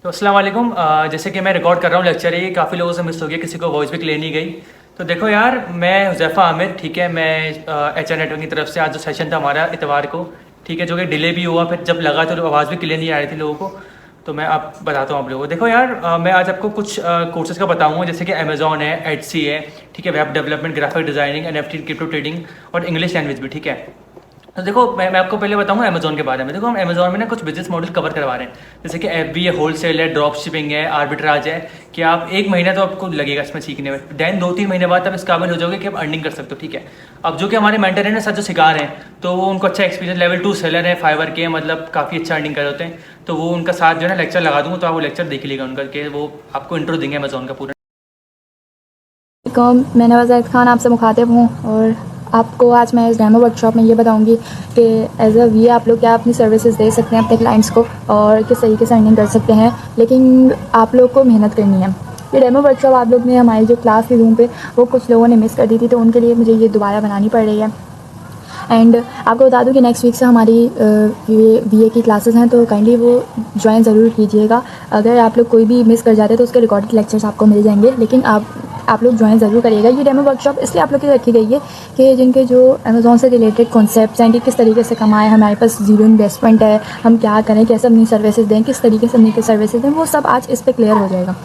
तो अस्सलाम वालेकुम। जैसे कि मैं रिकॉर्ड कर रहा हूँ लेक्चर, ये काफ़ी लोगों से मिस हो गया, किसी को वॉइस भी क्लियर नहीं गई। तो देखो यार, मैं हुज़ैफ़ा आमिर, ठीक है, मैं एच आर नेटवर्क की तरफ से आज जो सेशन था हमारा इतवार को, ठीक है, जो कि डिले भी हुआ, फिर जब लगा तो आवाज़ भी क्लियर नहीं आ रही थी लोगों को। तो मैं आप बताता हूँ आप लोगों को। देखो यार, मैं आज आपको कुछ कोर्सेज़ का बताऊँगा, जैसे कि अमेज़ॉन है, एडसी है, ठीक है, web development, graphic designing, NFT, crypto trading और इंग्लिश लैंग्वेज भी, ठीक है। तो देखो, मैं आपको पहले बताऊंगा अमेज़ॉन के बारे में। देखो, हम अमेज़ॉन में ना कुछ बिजनेस मॉडल कवर करवा रहे हैं, जैसे कि एफबी है, होलसेल है, ड्रॉप शिपिंग है, आर्बिट्राज है, कि आप एक महीना तो आपको लगेगा इसमें सीखने में, देन 2-3 महीने बाद आप इस काबिल हो जाओगे कि आप अर्निंग कर सकते हो, ठीक है। अब जो कि हमारे मेंटर हैं ना सर, जो सिखा रहे हैं, तो वो उनको अच्छा एक्सपीरियंस, लेवल 2 सेलर है, फाइवर के, मतलब काफ़ी अच्छा अर्निंग कर होते हैं। तो वो उनका साथ जो है ना लेक्चर लगा दूंगा, तो आप वो लेक्चर देख लीजिएगा उनका, कि वो आपको इंट्रो देंगे अमेज़ॉन का पूरा। मैं नवाज़ खान आपसे मुखातिब हूँ और आपको आज मैं इस डेमो वर्कशॉप में ये बताऊँगी कि एज अ वी आप लोग क्या अपनी सर्विसेज दे सकते हैं अपने क्लाइंट्स को और किस तरीके से अर्निंग कर सकते हैं, लेकिन आप लोग को मेहनत करनी है। ये डेमो वर्कशॉप आप लोग ने हमारी जो क्लास की रूम पे वो कुछ लोगों ने मिस कर दी थी, तो उनके लिए मुझे ये दोबारा बनानी पड़ रही है। एंड आपको बता दूं कि नेक्स्ट वीक से हमारी बीए की क्लासेस हैं, तो काइंडली वो ज्वाइन ज़रूर कीजिएगा। अगर आप लोग कोई भी मिस कर जाते हैं तो उसके रिकॉर्डेड लेक्चर्स आपको मिल जाएंगे, लेकिन आप लोग ज्वाइन ज़रूर करिएगा। ये डेमो वर्कशॉप इसलिए आप लोग की रखी गई है कि जिनके जो अमेज़ॉन से रिलेटेड कॉन्सेप्ट्स हैं कि किस तरीके से कमाएं, हमारे पास ज़ीरो इन्वेस्टमेंट है, हम क्या करें, कैसे अपनी सर्विसेज दें, किस तरीके से अपनी सर्विसेज दें, वो सब आज इस पर क्लियर हो जाएगा।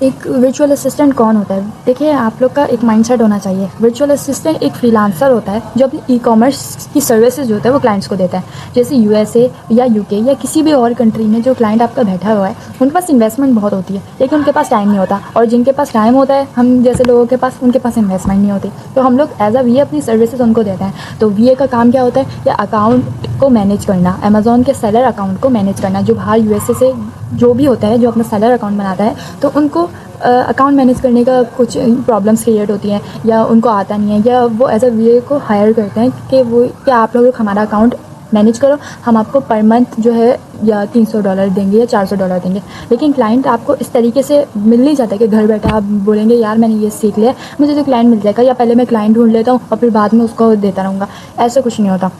एक वर्चुअल असिस्टेंट कौन होता है? देखिए, आप लोग का एक माइंडसेट होना चाहिए। वर्चुअल असिस्टेंट एक फ्रीलांसर होता है जो अपनी ई कॉमर्स की सर्विसेज जो होता है वो क्लाइंट्स को देता है। जैसे यूएसए या यूके या किसी भी और कंट्री में जो क्लाइंट आपका बैठा हुआ है, उनके पास इन्वेस्टमेंट बहुत होती है, लेकिन उनके पास टाइम नहीं होता, और जिनके पास टाइम होता है, हम जैसे लोगों के पास, उनके पास इन्वेस्टमेंट नहीं होती। तो हम लोग एज अ वी अपनी सर्विसेज उनको देते हैं। तो वी का काम क्या होता है? या अकाउंट को मैनेज करना, अमेज़ॉन के सेलर अकाउंट को मैनेज करना, जो बाहर यूएसए से जो भी होता है जो अपना सेलर अकाउंट बनाता है, तो उनको अकाउंट मैनेज करने का कुछ प्रॉब्लम्स क्रिएट होती हैं या उनको आता नहीं है, या वो एज अ वी को हायर करते हैं कि आप लोग हमारा अकाउंट मैनेज करो, हम आपको पर मंथ जो है या $300 देंगे या $400 देंगे। लेकिन क्लाइंट आपको इस तरीके से मिल नहीं जाता कि घर बैठे आप बोलेंगे यार मैंने ये सीख लिया, मुझे तो क्लाइंट मिल जाएगा, या पहले मैं क्लाइंट ढूंढ लेता हूँ और फिर बाद में उसको देता रहूँगा। ऐसा कुछ नहीं होता।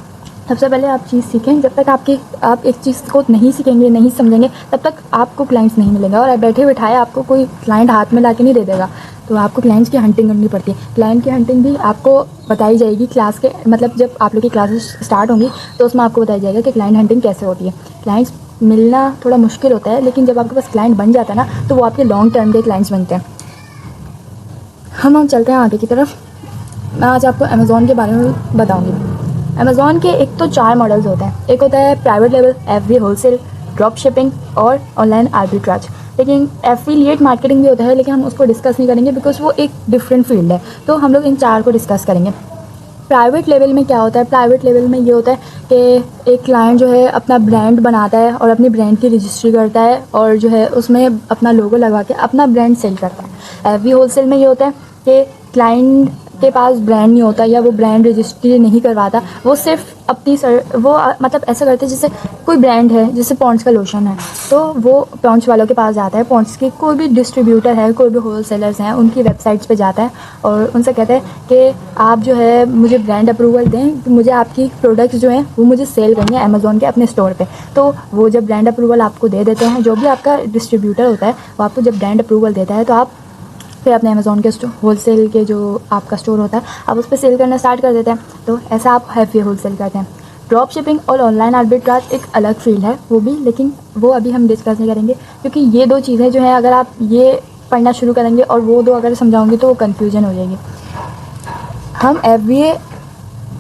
सबसे पहले आप चीज़ सीखें। जब तक आप एक चीज़ को नहीं सीखेंगे, नहीं समझेंगे, तब तक आपको क्लाइंट्स नहीं मिलेंगे, और बैठे बिठाए आपको कोई क्लाइंट हाथ में ला के नहीं दे देगा। तो आपको क्लाइंट्स की हंटिंग करनी पड़ती है। क्लाइंट की हंटिंग भी आपको बताई जाएगी क्लास के, मतलब जब आप लोग की क्लासेस स्टार्ट होंगी तो उसमें आपको बताया जाएगा कि क्लाइंट हंटिंग कैसे होती है। क्लाइंट्स मिलना थोड़ा मुश्किल होता है, लेकिन जब आपके पास क्लाइंट बन जाता है ना, तो वो आपके लॉन्ग टर्म के क्लाइंट्स बनते हैं। हम चलते हैं आगे की तरफ। मैं आज आपको अमेज़ॉन के बारे में बताऊँगी। अमेज़ॉन के एक तो 4 मॉडल्स होते हैं। एक होता है private level, FB, wholesale, drop shipping और ऑनलाइन आर्बिट्राज। लेकिन एफिलिएट मार्केटिंग भी होता है, लेकिन हम उसको डिस्कस नहीं करेंगे बिकॉज वो एक डिफरेंट फील्ड है। तो हम लोग इन 4 को डिस्कस करेंगे। प्राइवेट लेवल में क्या होता है? प्राइवेट लेवल में ये होता है कि एक क्लाइंट जो है अपना ब्रांड बनाता है और अपनी ब्रांड की रजिस्ट्री करता है, और जो है उसमें अपना लोगो लगा के अपना ब्रांड सेल करता है। एफबी होलसेल में ये होता है कि क्लाइंट के पास ब्रांड नहीं होता या वो ब्रांड रजिस्ट्री नहीं करवाता, वो सिर्फ अपनी मतलब ऐसा करते हैं जैसे कोई ब्रांड है, जैसे पॉन्ड्स का लोशन है, तो वो पॉन्ड्स वालों के पास जाता है, पॉन्ड्स के कोई भी डिस्ट्रीब्यूटर है, कोई भी होलसेलर्स हैं, उनकी वेबसाइट्स पे जाता है और उनसे कहता है कि आप जो है मुझे ब्रांड अप्रूवल दें कि मुझे आपकी प्रोडक्ट्स जो हैं वो मुझे सेल करनी है अमेज़ॉन के अपने स्टोर पे। तो वो जब ब्रांड अप्रूवल आपको दे देते हैं, जो भी आपका डिस्ट्रीब्यूटर होता है वो आपको जब ब्रांड अप्रूवल देता है, तो आप फिर अपने अमेज़ॉन के होलसेल के जो आपका स्टोर होता है आप उस पर सेल करना स्टार्ट कर देते हैं। तो ऐसा आप हैवी होलसेल करते हैं। ड्रॉप शिपिंग और ऑनलाइन आर्बिट्राज एक अलग फील्ड है वो भी, लेकिन वो अभी हम डिस्कस नहीं करेंगे, क्योंकि ये 2 चीज़ें जो हैं अगर आप ये पढ़ना शुरू करेंगे और वो 2 अगर समझाऊंगी तो वो कन्फ्यूजन हो जाएगी। हम एफबीए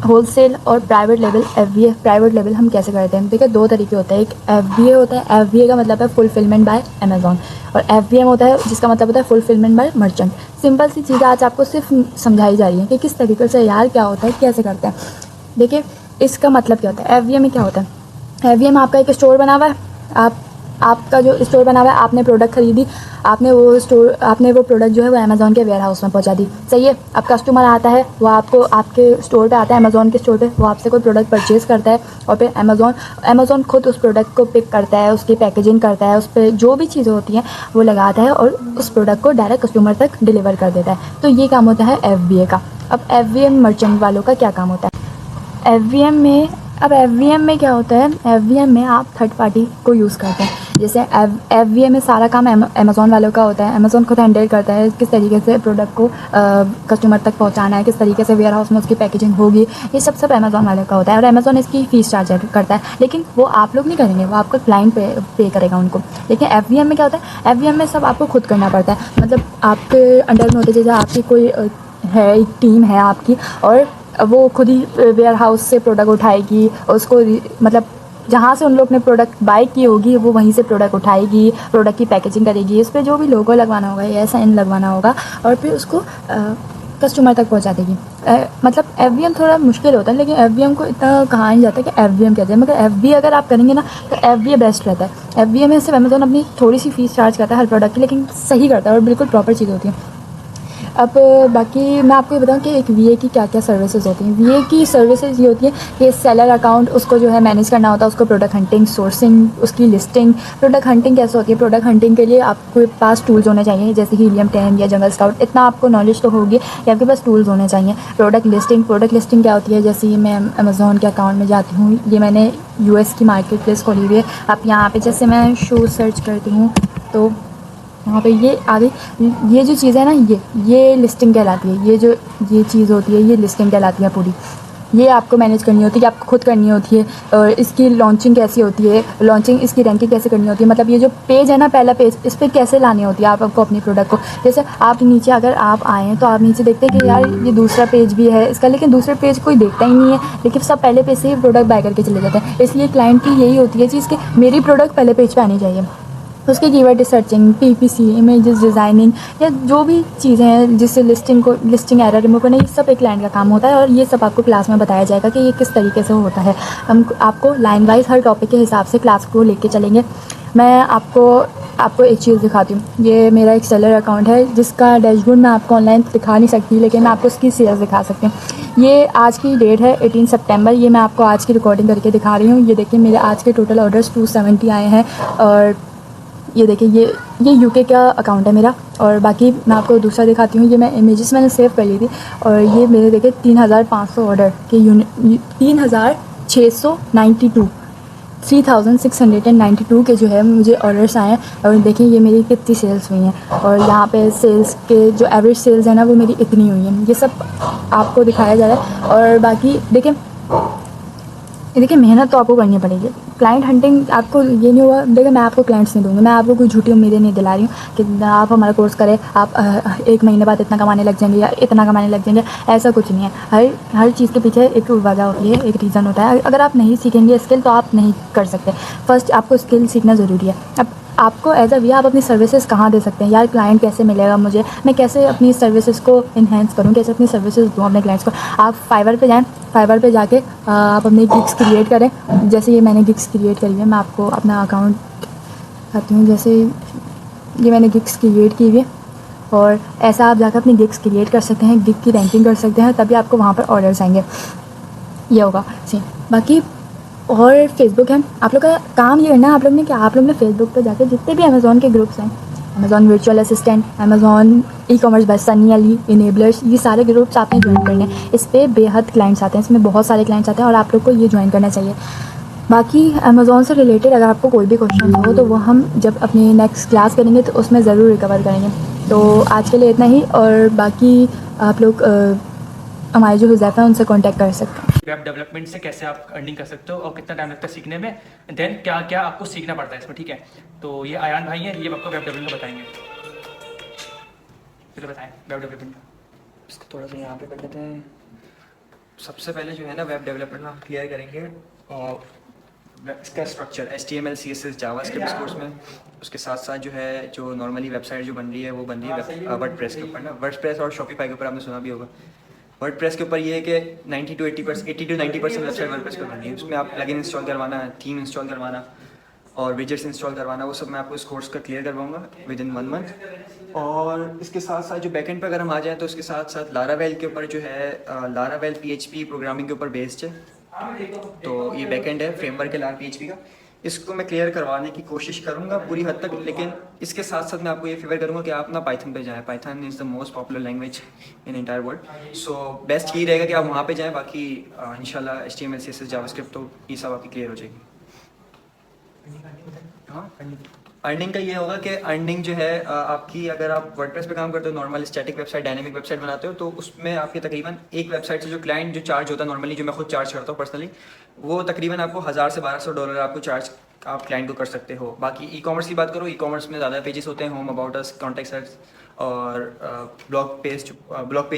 होलसेल और private level, FBA private level हम कैसे करते हैं? देखिए, 2 तरीके होते हैं। एक एफबीए होता है, एफबीए का मतलब है फुलफिलमेंट बाय अमेज़ॉन, और एफबीएम होता है जिसका मतलब होता है फुलफिलमेंट बाय मर्चेंट। सिंपल सी चीज़ आज आपको सिर्फ समझाई जा रही है कि किस तरीके से यार क्या होता है, कैसे करते हैं। देखिए, इसका मतलब क्या होता है? एफबीएम में क्या होता है? एफबीएम आपका एक स्टोर बना हुआ है, आपका जो स्टोर बना हुआ है, आपने प्रोडक्ट खरीदी, आपने वो प्रोडक्ट जो है वो अमेज़ॉन के वेयर हाउस में पहुंचा दी, सही है। अब कस्टमर आता है, वो आपको आपके स्टोर पे आता है, अमेज़ॉन के स्टोर पे, वो आपसे कोई प्रोडक्ट परचेज़ करता है, और फिर अमेज़ॉन खुद उस प्रोडक्ट को पिक करता है, उसकी पैकेजिंग करता है, उस पर जो भी चीज़ें होती हैं वो लगाता है और उस प्रोडक्ट को डायरेक्ट कस्टमर तक डिलीवर कर देता है। तो ये काम होता है एफबीए का। अब एफबीएम मर्चेंट वालों का क्या काम होता है? एफबीएम में अब एफ में क्या होता है, एफ में आप थर्ड पार्टी को यूज़ करते हैं। जैसे एफ में सारा काम अमेज़ॉन वालों का होता है। अमेज़ॉन खुद हैंडल करता है किस तरीके से प्रोडक्ट को कस्टमर तक पहुंचाना है, किस तरीके से वेयर हाउस में उसकी पैकेजिंग होगी, ये सब अमेज़ॉन वालों का होता है और अमेज़ॉन इसकी फ़ीस चार्ज करता है। लेकिन वो आप लोग नहीं करेंगे, वो आपका क्लाइंट पे करेगा उनको। लेकिन एफ में क्या होता है, एफ में सब आपको खुद करना पड़ता है। मतलब आपके अंडर में होता है, जैसे आपकी कोई है, एक टीम है आपकी, और वो खुद ही वेयर हाउस से प्रोडक्ट उठाएगी, उसको मतलब जहाँ से उन लोग ने प्रोडक्ट बाय की होगी वो वहीं से प्रोडक्ट उठाएगी, प्रोडक्ट की पैकेजिंग करेगी, इस पर जो भी लोगो लगवाना होगा या साइन लगवाना होगा, और फिर उसको कस्टमर तक पहुंचा देगी। मतलब एफ थोड़ा मुश्किल होता है, लेकिन एफ को इतना कहा नहीं जाता कि एफ कहते हैं, मगर एफ अगर आप करेंगे ना तो एफ बेस्ट रहता है। एफ में सिर्फ अमेज़ॉन अपनी थोड़ी सी फीस चार्ज करता है हर प्रोडक्ट की, लेकिन सही करता है और बिल्कुल प्रॉपर चीज़ होती है। अब बाकी मैं आपको ये बताऊं कि एक वीए की क्या क्या सर्विसेज होती हैं। वीए की सर्विसेज ये होती है कि सेलर अकाउंट उसको जो है मैनेज करना होता है, उसको प्रोडक्ट हंटिंग, सोर्सिंग, उसकी लिस्टिंग। प्रोडक्ट हंटिंग कैसे होती है, प्रोडक्ट हंटिंग के लिए आपके पास टूल्स होने चाहिए, जैसे हीलियम 10 या जंगल स्काउट। इतना आपको नॉलेज तो होगी कि आपके पास टूल्स होने चाहिए। प्रोडक्ट लिस्टिंग क्या होती है, जैसे मैं अमेज़ॉन के अकाउंट में जाती हूँ, ये मैंने यूएस की मार्केट प्लेस खोली हुई है। आप यहाँ पर जैसे मैं शूज़ सर्च करती हूँ तो वहाँ पे ये आगे ये जो चीज़ है ना, ये लिस्टिंग कहलाती है। ये चीज़ होती है, ये लिस्टिंग कहलाती है पूरी। ये आपको मैनेज करनी होती है, आपको खुद करनी होती है। और इसकी लॉन्चिंग कैसी होती है, लॉन्चिंग इसकी रैंकिंग कैसे करनी होती है, मतलब ये जो पेज है ना, पहला पेज, इस पर कैसे लानी होती है आपको अपनी प्रोडक्ट को। जैसे आप नीचे अगर आप आए हैं तो आप नीचे देखते हैं कि यार ये दूसरा पेज भी है इसका, लेकिन दूसरे पेज कोई देखता ही नहीं है, लेकिन सब पहले पेज से ही प्रोडक्ट बाय करके चले जाते हैं। इसलिए क्लाइंट की यही होती है चीज़ कि मेरी प्रोडक्ट पहले पेज पर आनी चाहिए। उसके keyword researching, PPC, images designing, या जो भी चीज़ें हैं जिससे लिस्टिंग एरर रिमूव करना, ये सब एक क्लाइंट का काम होता है। और ये सब आपको क्लास में बताया जाएगा कि ये किस तरीके से होता है। हम आपको लाइन वाइज हर टॉपिक के हिसाब से क्लास को लेके चलेंगे। मैं आपको एक चीज़ दिखाती हूँ। ये मेरा एक सेलर अकाउंट है जिसका डैशबोर्ड मैं आपको ऑनलाइन दिखा नहीं सकती, लेकिन मैं आपको उसकी सेल्स दिखा सकती हूँ। ये आज की डेट है 18 सितंबर। ये मैं आपको आज की रिकॉर्डिंग करके दिखा रही हूँ। ये देखिए मेरे आज के टोटल ऑर्डर्स 270 आए हैं। और ये देखिए ये यूके का अकाउंट है मेरा। और बाकी मैं आपको दूसरा दिखाती हूँ। ये मैं इमेजेस मैंने सेव कर ली थी, और ये मेरे देखिए 3500 ऑर्डर के 3692 के जो है मुझे ऑर्डर्स आए हैं। और देखिए ये मेरी कितनी सेल्स हुई हैं, और यहाँ पे सेल्स के जो एवरेज सेल्स है ना वो मेरी इतनी हुई हैं। ये सब आपको दिखाया जा रहा है। और बाकी देखिए मेहनत तो आपको करनी पड़ेगी। क्लाइंट हंटिंग आपको ये नहीं होगा, देखिए मैं आपको क्लाइंट्स नहीं दूँगी, मैं आपको कोई झूठी उम्मीदें नहीं दिला रही हूँ कि आप हमारा कोर्स करें, आप 1 महीने बाद इतना कमाने लग जाएंगे या इतना कमाने लग जाएंगे। ऐसा कुछ नहीं है। हर चीज़ के पीछे एक वजह होती है, एक रीज़न होता है। अगर आप नहीं सीखेंगे स्किल तो आप नहीं कर सकते। फर्स्ट आपको स्किल सीखना ज़रूरी है। अब आपको एज अ वी आप अपनी सर्विसेज कहाँ दे सकते हैं, यार क्लाइंट कैसे मिलेगा मुझे, मैं कैसे अपनी सर्विसेज को इन्हेंस करूँ, कैसे अपनी सर्विसेज दूँ अपने क्लाइंट्स को। आप फाइवर पे जाएँ, फाइवर पे जाके आप अपनी गिग्स क्रिएट करें। जैसे ये मैंने गिग्स क्रिएट करी है, मैं आपको अपना अकाउंट दिखाती हूँ। जैसे ये मैंने गिग्स क्रिएट की हुई है, और ऐसा आप जाकर अपनी गिग्स क्रिएट कर सकते हैं, गिग की रैंकिंग कर सकते हैं, तभी आपको वहाँ पर ऑर्डर्स आएंगे। ये होगा सेम। बाकी और फेसबुक है, आप लोग का काम ये करना है आप लोग ने कि आप लोग ने फेसबुक पे जाके जितने भी अमेज़ॉन के ग्रुप्स हैं, Amazon virtual assistant, Amazon e-commerce by Sunny Ali, enablers, ये सारे ग्रुप्स आपने ज्वाइन करने हैं। इस पर बेहद क्लाइंट्स आते हैं, इसमें बहुत सारे क्लाइंट्स आते हैं, और आप लोग को ये ज्वाइन करना चाहिए। बाकी अमेज़ॉन से रिलेटेड अगर आपको कोई भी क्वेश्चन हो तो वो हम जब अपनी नेक्स्ट क्लास करेंगे तो उसमें ज़रूर रिकवर करेंगे। तो आज के लिए इतना ही, और बाकी आप लोग हमारे जो हुज़ैफ़ा है उनसे कॉन्टैक्ट कर सकते हैं। वेब डेवलपमेंट से कैसे आप अर्निंग कर सकते हो और कितना टाइम लगता है सीखने में, देन क्या क्या आपको सीखना पड़ता है इसमें, ठीक है। तो ये आयान भाई हैं, ये आपको वेब डेवलपमेंट का बताएंगे। चलो बताएं वेब डेवलपमेंट। इसको थोड़ा सा यहाँ पे कर लेते हैं। सबसे पहले जो है ना वेब डेवलपमेंट में हम क्लियर करेंगे और इसका structure HTML CSS JavaScript course में। उसके साथ साथ जो है जो नॉर्मली वेबसाइट जो बन रही है वो बन रही है वर्डप्रेस के ऊपर ना, वर्डप्रेस और शॉपिफाई के ऊपर आपने सुना भी होगा। वर्डप्रेस के ऊपर ये है कि 80 to 90% वेबसाइट वर्डप्रेस पर बन रही है। उसमें आप प्लगइन इंस्टॉल करवाना, थीम इंस्टॉल करवाना और विजेट्स इंस्टॉल करवाना, वो सब मैं आपको इस कोर्स का क्लियर करवाऊंगा विद इन 1 मंथ। और इसके साथ साथ जो बैकएंड पर अगर हम आ जाएँ तो इसके साथ साथ लारावेल के ऊपर जो है लारावेल PHP प्रोग्रामिंग के ऊपर बेस्ड है। तो ये बैकएंड है फ्रेमवर्क है लार PHP का। इसको मैं क्लियर करवाने की कोशिश करूँगा पूरी हद तक, लेकिन इसके साथ साथ मैं आपको ये फेवर करूँगा कि आप ना पाइथन पे जाएँ। Python is the most popular language in entire world. So best यही रहेगा कि आप वहाँ पे जाएँ। बाकी इंशाल्लाह HTML CSS जावास्क्रिप्ट तो ये सब आपकी क्लियर हो जाएगी। हाँ, अर्निंग का ये होगा कि अर्निंग जो है आपकी, अगर आप वर्डप्रेस पे काम करते हो, normal static website, dynamic website बनाते हो, तो उसमें आपके तकरीबन एक वेबसाइट से जो क्लाइंट जो चार्ज होता है नॉर्मली, जो मैं खुद चार्ज करता हूँ पर्सनली, वो तकरीबन आपको 1000 से $1200 आपको चार्ज आप क्लाइंट को कर सकते हो। बाकी ई कॉमर्स की बात करो, ई कॉमर्स में ज़्यादा पेजेस होते हैं, home, about us, contact us और ब्लॉग पेज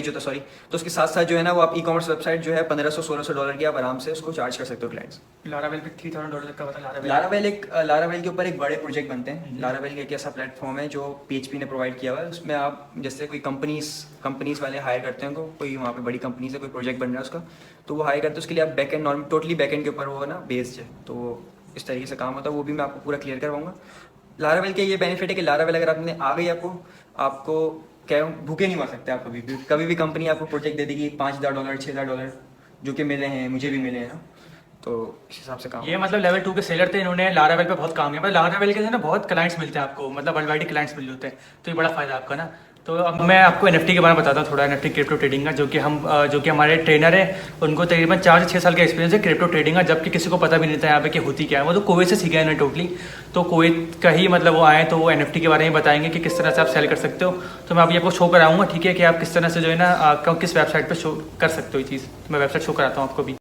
होता है, सॉरी। तो उसके साथ साथ जो है ना, वो आप ई कॉमर्स वेबसाइट जो है $1500-1600 की आप आराम से उसको चार्ज कर सकते हो क्लाइंट्स। लारावेल पे $3000 का बता। लारावेल के ऊपर एक बड़े प्रोजेक्ट बनते हैं। लारावेल एक ऐसा प्लेटफॉर्म है जो PHP ने प्रोवाइड किया हुआ है। उसमें आप जैसे कोई कंपनीज वाले हायर करते हैं, कोई वहाँ पे बड़ी कंपनी से कोई प्रोजेक्ट बन रहा है उसका, तो वो हायर करते हैं, उसके लिए आप back and normal totally back and के ऊपर वो ना बेस्ड है। तो इस तरीके से काम होता है, वो भी मैं आपको पूरा क्लियर करवाऊंगा। लारावेल के ये बेनिफिट है कि लारावेल अगर आपने आ गई, आपको क्या भूखे नहीं मार सकते आप कभी भी कंपनी आपको प्रोजेक्ट दे देगी $5000 $6000, जो कि मिले हैं, मुझे भी मिले हैं ना, तो इस हिसाब से काम। ये मतलब लेवल 2 के सेलर थे, इन्होंने लारावेल पे बहुत काम किया। मतलब लारावेल के ना बहुत क्लाइंट्स मिलते हैं आपको, मतलब वर्ल्ड वाइड क्लाइंट्स मिल जाते हैं, तो ये बड़ा फायदा आपका ना। तो अब मैं आपको NFT के बारे में बताता हूँ थोड़ा, NFT क्रिप्टो ट्रेडिंग का, जो कि हमारे ट्रेनर है, उनको तकरीबन 4 से 6 साल का एक्सपीरियंस है क्रिप्टो ट्रेडिंग का, जबकि किसी को पता भी नहीं था यहाँ पे कि होती क्या है। वो तो कुवैत से सीखा है ना टोटली, तो कुवैत का ही मतलब वो आए, तो वो NFT के बारे में बताएंगे कि किस तरह से आप सेल कर सकते हो। तो मैं अभी आपको शो कराऊंगा, ठीक है, कि आप किस तरह से जो है ना किस वेबसाइट पर शो कर सकते हो ये चीज़। मैं वेबसाइट शो कराता हूँ आपको भी।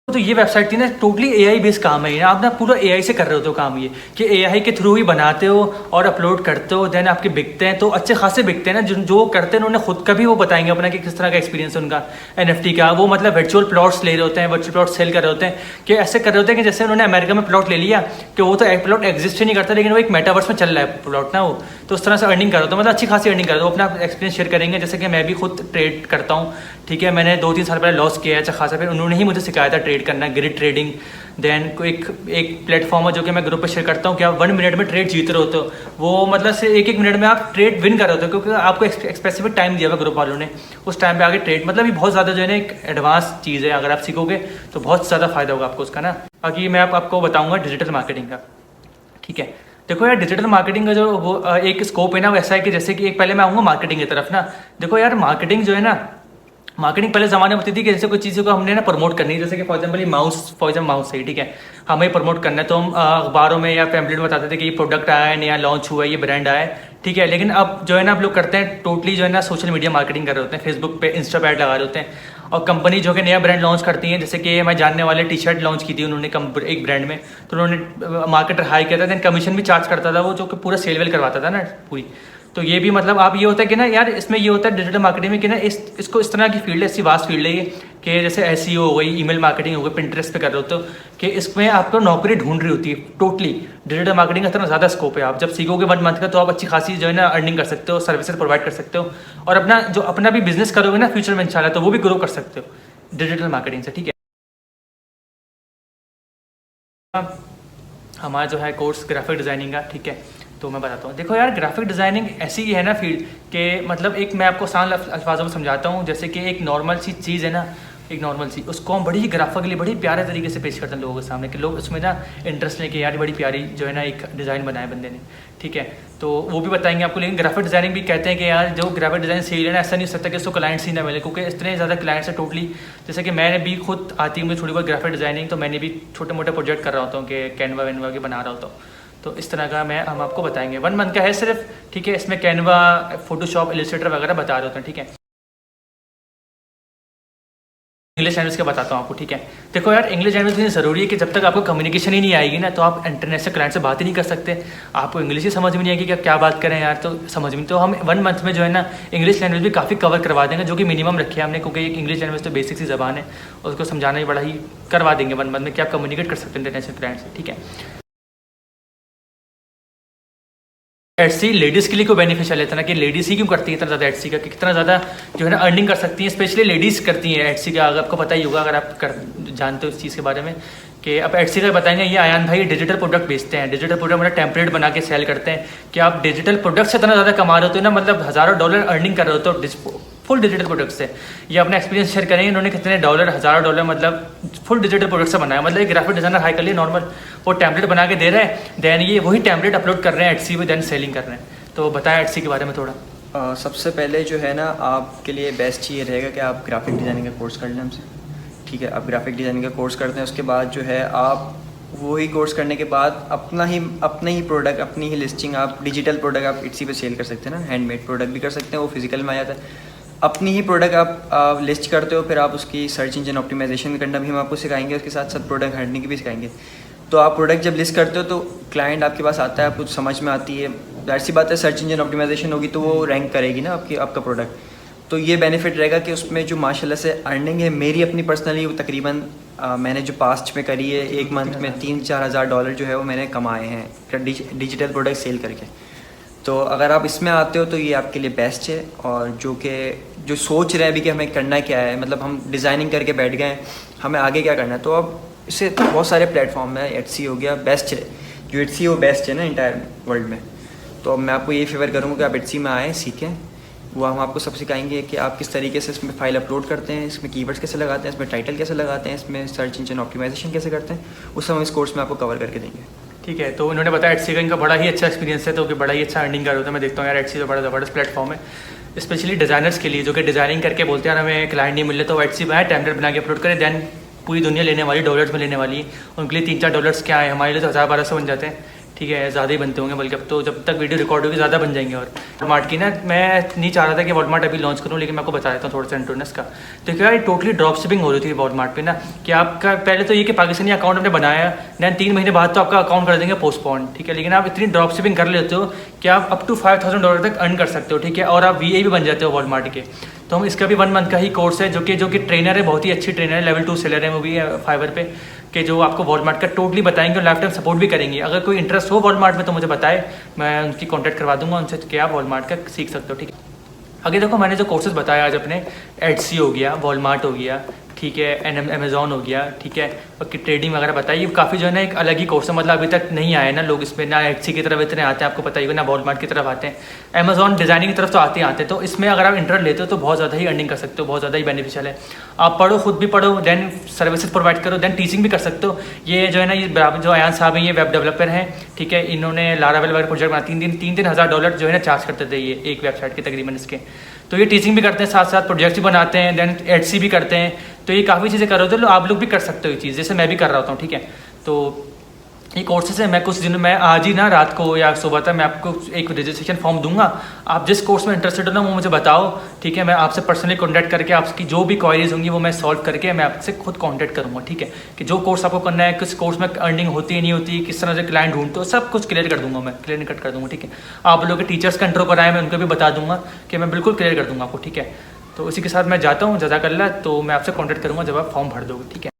तो ये वेबसाइट थी ना, टोटली AI बेस्ड काम है ये। आप ना पूरा AI से कर रहे हो काम, ये कि AI के थ्रू ही बनाते हो और अपलोड करते हो, देन आपके बिकते हैं, तो अच्छे खासे बिकते हैं ना। जो करते हैं उन्होंने खुद का भी वो बताएंगे अपना कि किस तरह का एक्सपीरियंस है उनका NFT का। वो मतलब वर्चुअल प्लॉट्स ले रहे होते हैं, वर्चुअल प्लॉट सेल कर रहे होते हैं, कि ऐसे कर रहे होते हैं कि जैसे उन्होंने अमेरिका में प्लॉट ले लिया, कि वो तो एक प्लॉट एग्जिस्ट ही नहीं करता, लेकिन वो एक मेटावर्स में चल रहा है प्लॉट ना, वो तो उस तरह से अर्निंग कर रहे होते हैं, मतलब अच्छी खासी अर्निंग कर रहे हो। अपना एक्सपीरियंस शेयर करेंगे, जैसे कि मैं भी खुद ट्रेड करता हूँ, ठीक है। मैंने 2-3 साल पहले लॉस किया है अच्छा खासा, फिर उन्होंने ही मुझे सिखाया था ट्रेड करना, ग्रिड ट्रेडिंग। देन एक प्लेटफॉर्म है जो कि मैं ग्रुप पे शेयर करता हूँ कि आप 1 मिनट में ट्रेड जीत रहे होते हो, वो मतलब से 1-1 मिनट में आप ट्रेड विन कर रहे होते हो, क्योंकि आपको स्पेसिफिक टाइम दिया हुआ ग्रुप वालों ने, उस टाइम पे आगे ट्रेड, मतलब ये बहुत ज़्यादा जो है ना एक एडवांस चीज़ है। अगर आप सीखोगे तो बहुत ज़्यादा फायदा होगा आपको उसका ना। बाकी मैं आपको बताऊँगा डिजिटल मार्केटिंग का, ठीक है। देखो यार, डिजिटल मार्केटिंग का जो वो एक स्कोप है ना, वैसा है कि जैसे कि एक पहले मैं आऊँगा मार्केटिंग की तरफ ना। देखो यार, मार्केटिंग जो है ना, मार्केटिंग पहले ज़माने में होती थी कि जैसे कोई चीज़ों को हमने ना प्रमोट करनी है, जैसे कि फॉर एग्जाम्पल ये माउस है, ठीक है, हमें प्रमोट करना है, तो हम अखबारों में या पैम्पलेट में बताते थे कि ये प्रोडक्ट आया है, नया लॉन्च हुआ है, ये ब्रांड आया है, ठीक है। लेकिन अब जो है ना, आप लोग करते हैं टोटली जो है ना सोशल मीडिया मार्केटिंग कर रहे होते हैं, फेसबुक पे, इंस्टा पे ऐड लगा रहे होते हैं। और कंपनी जो कि नया ब्रांड लॉन्च करती है, जैसे कि मैं जानने वाले टी-शर्ट लॉन्च की थी उन्होंने एक ब्रांड में, तो उन्होंने मार्केटर हाई किया था, देन कमीशन भी चार्ज करता था वो, जो कि पूरा सेल वेल करवाता था ना पूरी। तो ये भी मतलब आप ये होता है कि ना यार, इसमें ये होता है डिजिटल मार्केटिंग में कि ना इसको इस तरह की फील्ड है, ऐसी वास्ट फील्ड है ये, कि जैसे SEO हो गई, ईमेल मार्केटिंग हो गई, पिंटरेस्ट पे कर रहे हो, तो कि इसमें आपको नौकरी ढूंढ रही होती है टोटली। डिजिटल मार्केटिंग का इतना ज़्यादा स्कोप है, आप जब सीखोगे 1 मंथ का, तो आप अच्छी खासी जो है ना अर्निंग कर सकते हो, सर्विसेज प्रोवाइड कर सकते हो, और अपना भी बिजनेस करोगे ना फ्यूचर में इंशाल्लाह, तो वो भी ग्रो कर सकते हो डिजिटल मार्केटिंग से, ठीक है। हमारा जो है कोर्स ग्राफिक डिज़ाइनिंग का, ठीक है, तो मैं बताता हूँ। देखो यार, ग्राफिक डिज़ाइनिंग ऐसी ही है ना फील्ड के, मतलब एक मैं आपको आसान अल्फाजों में समझाता हूँ, जैसे कि एक नॉर्मल सी चीज़ है ना, एक नॉर्मल सी, उसको हम बड़ी ही ग्राफिकली बड़ी प्यारे तरीके से पेश करते हैं लोगों के सामने, कि लोग उसमें ना इंटरेस्ट लेके यार बड़ी प्यारी जो है ना एक डिज़ाइन बनाया बंदे ने, ठीक है। तो वो भी बताएंगे आपको। लेकिन ग्राफिक डिज़ाइनिंग भी कहते हैं कि यार जो ग्राफिक डिज़ाइन सीख लेना, ऐसा नहीं हो सकता कि उसको क्लाइंट्स ही ना मिले, क्योंकि इतने ज़्यादा क्लाइंट्स है टोटली। जैसे कि मैंने भी खुद आती है मुझे थोड़ी बहुत ग्राफिक डिज़ाइनिंग, तो मैंने भी छोटे मोटे प्रोजेक्ट कर रहा होता हूँ कि कैनवा वैनवा के बना रहा होता हूँ, तो इस तरह का हम आपको बताएंगे। 1 मंथ का है सिर्फ, ठीक है। इसमें कैनवा, फोटोशॉप, इलस्ट्रेटर वगैरह बता रहे होते हैं, ठीक है। इंग्लिश लैंग्वेज का बताता हूँ आपको, ठीक है। देखो यार, इंग्लिश लैंग्वेज इतनी ज़रूरी है कि जब तक आपको कम्युनिकेशन ही नहीं आएगी ना, तो आप इंटरनेशनल क्लाइंट से बात ही नहीं कर सकते। आपको इंग्लिश ही समझ में नहीं आएगी कि आप क्या बात करें यार, तो समझ में, तो हम 1 मंथ में जो है ना इंग्लिश लैंग्वेज भी काफ़ी कवर करवा देंगे, जो कि मिनिमम रखे हमने, क्योंकि एक इंग्लिश लैंग्वेज तो बेसिक सी ज़बान है, और उसको समझाना भी बड़ा ही करवा देंगे 1 मंथ में, कि आप कम्युनिकेट कर सकते हैं इंटरनेशनल क्लाइंट से, ठीक है। एडसी लेडीज़ के लिए कोई बेनिफिशियल है इतना, कि लेडीज़ ही क्यों करती है इतना ज़्यादा एडसी का, कि कितना ज़्यादा जो है ना अर्निंग कर सकती हैं, स्पेशली लेडीज़ करती हैं एडसी का। अगर आपको पता ही होगा, अगर आप जानते हो इस चीज़ के बारे में, कि अब एडसी का बताएंगे। ये आयान भाई डिजिटल प्रोडक्ट बेचते हैं, डिजिटल प्रोडक्ट मतलब टेम्पलेट बना के सेल करते हैं, कि आप डिजिटल प्रोडक्ट से इतना ज़्यादा कमा रहे होते हो ना, मतलब $1000 अर्निंग कर रहे हो, तो फुल डिजिटल प्रोडक्ट्स है। ये अपना एक्सपीरियंस शेयर करेंगे इन्होंने कितने डॉलर, हज़ारों डॉलर मतलब फुल डिजिटल प्रोडक्ट्स से बनाया। मतलब एक ग्राफिक डिजाइनर हाई कर लिया नॉर्मल, वो टैम्पलेट बना के दे रहा है, देन ये वही टैम्पलेट अपलोड कर रहे हैं एटसी पे, देन सेलिंग कर रहे हैं। तो बताएं एटसी के बारे में थोड़ा। सबसे पहले जो है ना आपके लिए बेस्ट ये रहेगा कि आप ग्राफिक डिज़ाइनिंग का कोर्स कर लें हमसे, ठीक है। आप ग्राफिक डिज़ाइनिंग का कोर्स करते हैं, उसके बाद जो है आप वही कोर्स करने के बाद अपने ही प्रोडक्ट, अपनी ही लिस्टिंग, आप डिजिटल प्रोडक्ट आप इट्सी पे सेल कर सकते हैं ना। हैंडमेड प्रोडक्ट भी कर सकते हैं, वो फिजिकल में आ जाता है। अपनी ही प्रोडक्ट आप लिस्ट करते हो, फिर आप उसकी सर्च इंजन ऑप्टिमाइजेशन करना भी हम आपको सिखाएंगे, उसके साथ साथ प्रोडक्ट हंटिंग की भी सिखाएंगे। तो आप प्रोडक्ट जब लिस्ट करते हो तो क्लाइंट आपके पास आता है, आपको समझ में आती है, जाहिर सी बात है सर्च इंजन ऑप्टिमाइजेशन होगी तो वो रैंक करेगी ना आपका प्रोडक्ट। तो ये बेनिफिट रहेगा कि उसमें जो माशाल्लाह से अर्निंग है मेरी अपनी पर्सनली वो तकरीबन मैंने जो पास्ट में करी है, एक मंथ में 3-4 हज़ार डॉलर जो है वो मैंने कमाए हैं डिजिटल प्रोडक्ट सेल करके। तो अगर आप इसमें आते हो तो ये आपके लिए बेस्ट है। और जो सोच रहे हैं अभी कि हमें करना क्या है, मतलब हम डिज़ाइनिंग करके बैठ गए, हमें आगे क्या करना है, तो अब इससे बहुत सारे प्लेटफॉर्म है। एटसी हो गया बेस्ट है, जो एटसी है वो बेस्ट है ना इंटायर वर्ल्ड में। तो अब मैं आपको ये फेवर करूँगा कि आप एटसी में आएँ, सीखें। वो हम आपको सब सिखाएंगे कि आप किस तरीके से इसमें फाइल अपलोड करते हैं, इसमें कीवर्ड्स कैसे लगाते हैं, इसमें टाइटल कैसे लगाते हैं, इसमें सर्च इंजन ऑप्टिमाइजेशन कैसे करते हैं, उस हम इस कोर्स में आपको कवर करके देंगे। ठीक है, तो उन्होंने बताया एटसी का इनका बड़ा ही अच्छा एक्सपीरियंस है, तो कि बड़ा ही अच्छा अर्निंग कर रहे होते हैं। मैं देखता हूँ यार एटसी तो बड़ा ज़बरदस्त प्लेटफॉर्म है, स्पेशली डिज़ाइनर्स के लिए जो कि डिज़ाइनिंग करके बोलते हैं यार हमें क्लाइंट नहीं मिल रहे, तो एटसी में टेम्पलेट बना के अपलोड करें, देन पूरी दुनिया लेने वाली, डॉलर्स में लेने वाली है। उनके लिए 3-4 डॉलर्स क्या है, हमारे लिए तो 1000-1200 बन जाते हैं, ठीक है, ज़्यादा ही बनते होंगे, बल्कि अब तो जब तक वीडियो रिकॉर्ड होगी ज़्यादा बन जाएंगे। और वॉलमार्ट की ना मैं नहीं चाह रहा था कि वॉलमार्ट अभी लॉन्च करूँ, लेकिन मैं आपको बता देता हूँ थोड़ा सा इंटरनेस का। तो क्या ये टोटली ड्रॉप शिपिंग हो रही थी वॉलमार्ट पे ना, कि आपका पहले तो ये कि पाकिस्तानी अकाउंट हमने बनाया, देन 3 महीने बाद तो आपका अकाउंट कर देंगे पोस्टपोन, ठीक है। लेकिन आप इतनी ड्रॉप शिपिंग कर लेते हो कि आप अप टू $5000 तक अर्न कर सकते हो, ठीक है, और आप VA भी बन जाते हो वॉलमार्ट के। तो हम इसका भी 1 मंथ का ही कोर्स है, जो कि ट्रेनर है, बहुत ही अच्छी ट्रेनर है, लेवल 2 सेलर है वो भी है फाइवर पे, कि जो आपको वॉलमार्ट का टोटली बताएंगे और लाइफ टाइम सपोर्ट भी करेंगे। अगर कोई इंटरेस्ट हो वॉलमार्ट में तो मुझे बताए, मैं उनकी कॉन्टैक्ट करवा दूंगा उनसे कि आप वॉलमार्ट का सीख सकते हो, ठीक है। आगे देखो मैंने जो कोर्सेज बताया आज अपने, एटसी हो गया, वॉलमार्ट हो गया, ठीक है, अमेज़ॉन हो गया, ठीक है, और ट्रेडिंग वगैरह बताइए, काफ़ी जो है ना एक अलग ही कोर्स है। मतलब अभी तक नहीं आए ना लोग इसमें, ना एटसी की तरफ इतने आते हैं, आपको पता ही है ना वॉलमार्ट की तरफ आते हैं, अमेज़ॉन डिज़ाइनिंग की तरफ तो आते हैं। तो इसमें अगर आप इंटरेस्ट लेते हो तो बहुत ज़्यादा ही अर्निंग कर सकते हो, बहुत ज़्यादा ही बेनिफिशियल है। आप पढ़ो, खुद भी पढ़ो, देन सर्विसेज प्रोवाइड करो, देन टीचिंग भी कर सकते हो। ये जो है ना, ये जो अयान साहब हैं, ये वेब डेवलपर हैं, ठीक है, इन्होंने लारावेल वगैरह प्रोजेक्ट बना, 3-3 हज़ार डॉलर जो है ना चार्ज करते थे ये एक वेबसाइट के तकरीबन इसके। तो ये टीचिंग भी करते हैं, साथ साथ प्रोजेक्ट्स भी बनाते हैं, देन एटसी भी करते हैं। तो ये काफ़ी चीज़ें कर रहे होते हैं, आप लोग भी कर सकते हो ये चीज़, जैसे मैं भी कर रहा होता हूँ, ठीक है। तो ये कोर्सेज है, मैं कुछ दिनों में आज ही ना रात को या सुबह तक मैं आपको एक रजिस्ट्रेशन फॉर्म दूंगा। आप जिस कोर्स में इंटरेस्टेड हो ना वो मुझे बताओ, ठीक है, मैं आपसे पर्सनली कॉन्टैक्ट करके आपकी जो भी क्वारीज होंगी वो मैं सॉल्व करके मैं आपसे खुद कॉन्टैक्ट करूँगा, ठीक है, कि जो कोर्स आपको करना है, किस कोर्स में अर्निंग होती है नहीं होती, किस तरह से क्लाइंट ढूंढते हो, सब कुछ क्लियर कर दूंगा, मैं क्लियर कट कर दूंगा, ठीक है। आप लोगों के टीचर्स का इंट्रो कराए, मैं उनको भी बता दूंगा कि मैं बिल्कुल क्लियर कर दूंगा आपको, ठीक है। तो इसी के साथ मैं जाता हूँ, जज़ाकल्लाह। तो मैं आपसे कॉन्टैक्ट करूँगा जब आप फॉर्म भर दोगे, ठीक है।